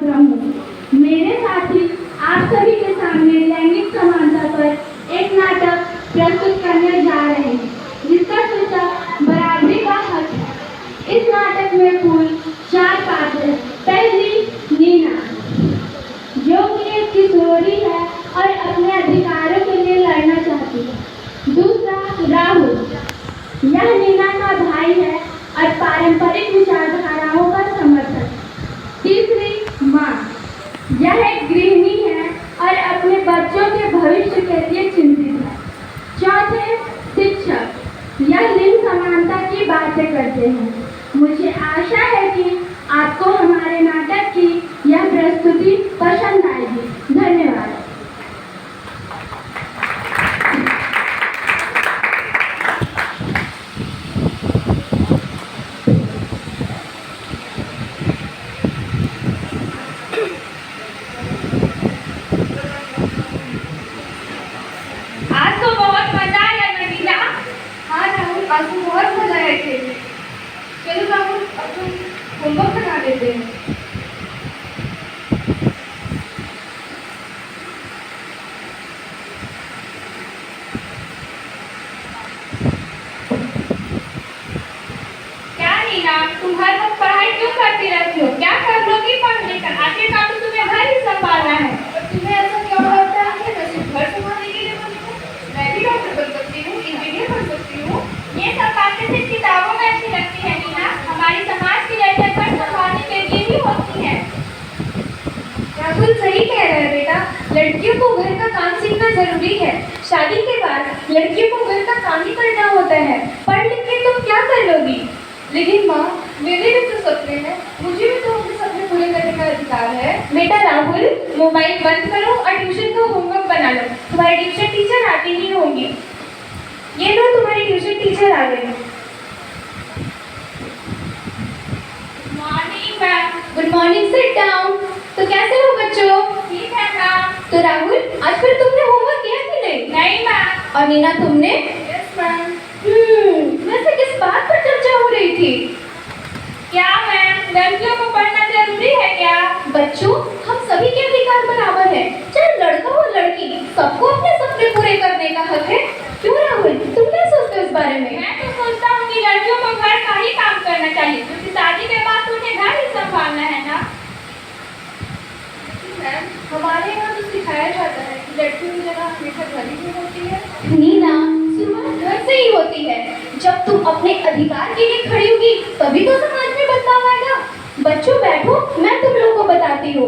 रहूं। मेरे साथी आप सभी के सामने लैंगिक समानता पर एक नाटक प्रस्तुत करने जा रहे हैं, जिसका शीर्षक बराबरी का हक है। इस नाटक में कुल 4 पात्र हैं। पहली नीना, जो कि एक किशोरी है और अपने अधिकारों के लिए लड़ना चाहती है। दूसरा राहुल, यह नीना का भाई है और पारंपरिक विचारधाराओं का समर्थक। तीसरी माँ, यह एक गृहिणी है और अपने बच्चों के भविष्य के लिए चिंतित है। चौथे शिक्षक, यह लिंग समानता की बातें करते हैं। मुझे आशा है कि आपको हमारे नाटक की यह प्रस्तुति पसंद आएगी। धन्यवाद। आज तो बहुत मजा आया नगीना। हाँ राहुल, आज तो बहुत मजा आया खेलने। चलो राहुल, अब हम होमवर्क बना लेते हैं। क्या नीना, तुम हर वक्त पढ़ाई क्यों करती रहती हो? क्या कर लोगी पढ़ लेकर? आखिरकार तो तुम्हें घर ही संभालना है। और तुम्हें ऐसा क्यों लगता है कि मैं सिर्फ घर संभालने के लिए बनी हूँ? मैं भी डॉक्टर बन सकती हूँ, इंजीनियर बन सकती हूँ। ये सब बातें सिर्फ किताबों में अच्छी लगती है नीना। हमारी समाज की लड़कियां घर संभालने के लिए भी होती है। राहुल सही कह रहा है बेटा, लड़कियों को घर का काम सीखना जरूरी है। शादी के बाद लड़कियों को घर का काम ही करना होता है। पढ़ लिख के तुम क्या कर लोगी? लेकिन माँ, मेरे भी तो सपने हैं। मुझे भी तो अपने सपने पूरे करने का अधिकार है। बेटा राहुल, मोबाइल बंद करो और ट्यूशन का होमवर्क बना लो। तुम्हारी ट्यूशन टीचर आती ही होंगी। ये लो, तुम्हारी ट्यूशन टीचर आ गई। Morning ma'am. Good morning, sit down. तो कैसे हो बच्चों? ठीक है मैम। तो राहुल, आज फिर तुमने होमवर्क किया कि नहीं? नहीं मैम। और नीना, तुमने? Yes ma'am. वैसे किस बात पर चर्चा हो रही थी? क्या मैम, लड़कियों को पढ़ना जरूरी है क्या? बच्चों, हम सभी के अधिकार बराबर है, चाहे लड़का हो लड़की, सबको अपने सपने पूरे करने का हक है। क्यों राहुल, तुम क्या सोचते हो इस बारे में? मैं तो सोचता हूँ कि लड़कियों को घर का ही काम करना चाहिए, क्योंकि शादी के बाद तो उन्हें घर ही संभालना है ना। मैम, हमारे यहाँ तो सिखाया जाता है कि लड़कियों की जगह हमेशा घर ही में होती है। नीना, शुरुआत घर से ही होती है। जब तुम अपने अधिकार के लिए खड़ी होगी तभी तो समाज में बदलाव आएगा। बच्चों बैठो, मैं तुम लोगों को बताती हूँ।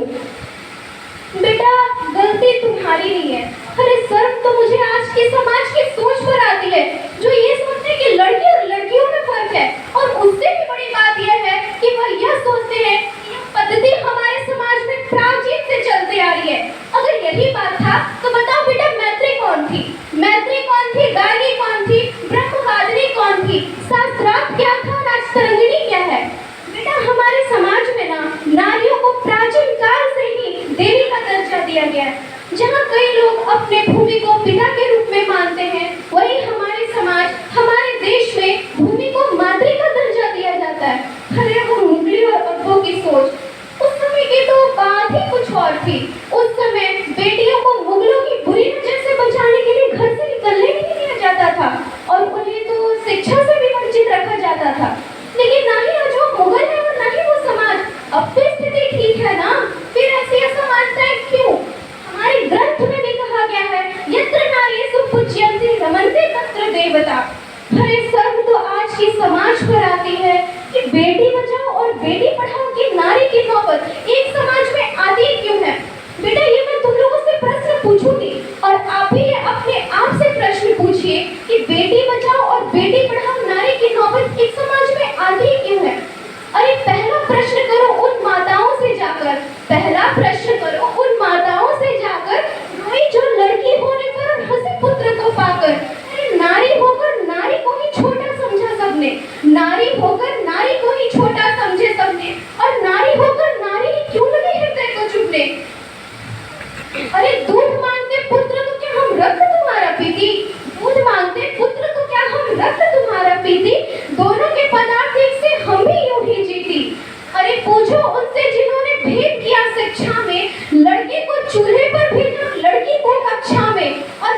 बेटा, गलती तुम्हारी नहीं है। अरे शर्म तो मुझे आज के समाज की सोच पर आती है, जो ये सोचते हैं कि लड़की और लड़कियों में फर्क है। और उससे भी बड़ी बात यह है कि वह यह सोचते हैं कि यह पद्धति हमारे समाज में प्राचीन से चलती आ रही है। अगर यही बात था तो बताओ बेटा, मैत्री कौन थी? मैत्री कौन थी? गार्गी कौन थी? ब्रह्मवादिनी कौन थी? शास्त्रार्थ क्या था? राजतरंगिणी क्या है? बेटा, हमारे समाज में ना नारियों को प्राचीन काल से ही देवी का दर्जा दिया गया है। जहाँ कई लोग अपने भूमि को पिता के रूप में मानते हैं, वही हमारे समाज, हमारे देश में भूमि को मातृ का दर्जा दिया जाता है। अरे वो मुगली और अरबों की सोच, उस समय की तो बात ही कुछ और थी। उस समय बेटियों को मुगलों की बुरी नजर से बचाने के लिए घर से निकलने नहीं दिया जाता था और उन्हें तो शिक्षा से भी वंचित रखा जाता था। लेकिन ना ही जो मुगल है और ना ही वो समाज, अब तो स्थिति ठीक है ना, फिर ऐसी असमानताएं क्यों? हमारे ग्रंथ में भी कहा गया है, यत्र नारीषु पूज्यन्ते रमन्ते तत्र देवता। अरे शर्म तो आज की समाज पर आती है कि बेटी बचाओ और बेटी पढ़ाओ की नारी की नौबत एक समाज में आती क्यों है? बेटा, ये मैं तुम लोगों से प्रश्न पूछूंगी और आप भी अपने आप से प्रश्न पूछिए कि बेटी बचाओ और बेटी पढ़ाओ नारी की नौबत एक समाज में आती क्यों है? अरे पहला प्रश्न करो उन माताओं से जाकर, पहला प्रश्न करो उन माताओं से जाकर, भाई जो लड़की होने पर और हंसी पुत्र को पाकर। अरे नारी होकर नारी को ही छोटा समझा सबने, नारी होकर नारी को ही छोटा समझे सबने, और नारी होकर नारी ही क्यों लगे हृदय को चुभने। अरे दूध मांगते पुत्र तो क्या हम रक्त तुम्हारा पीती? दूध मांगते पुत्र तो क्या हम रक्त तुम्हारा पीती? दोनों के पदार्थ एक से हम भी यूं ही जीती। अरे पूछो उनसे जिन्होंने भेद किया शिक्षा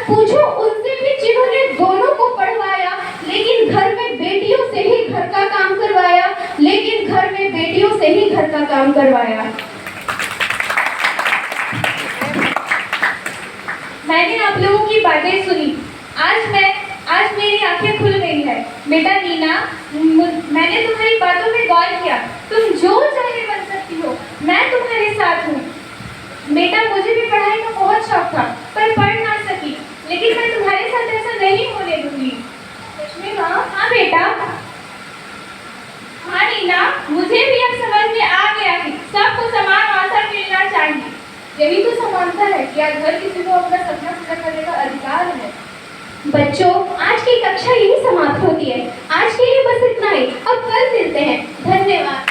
मत पूछो उनसे भी जिन्होंने दोनों को पढ़वाया, लेकिन घर में बेटियों से ही घर का काम करवाया, लेकिन घर में बेटियों से ही घर का काम करवाया। मैंने आप लोगों की बातें सुनी। आज मेरी आंखें खुल गई है। बेटा नीना, मैंने तुम्हारी बातों में गौर किया। तुम जो चाहे बन सकती हो, मैं तुम्हारे साथ हूँ। बेटा, मुझे भी पढ़ाई का बहुत शौक था, पर पढ़ ना सकी, लेकिन मैं तुम्हारे साथ ऐसा नहीं होने दूंगी। सच में माँ? हाँ बेटा। हाँ नीना, मुझे भी अब समझ में आ गया कि सबको समान अवसर मिलना चाहिए। यही तो समानता है कि आज हर किसी को अपना सपना पूरा करने का अधिकार है। बच्चों, आज की कक्षा यही समाप्त होती है। आज के लिए बस इतना ही। अब कल मिलते हैं। धन्यवाद।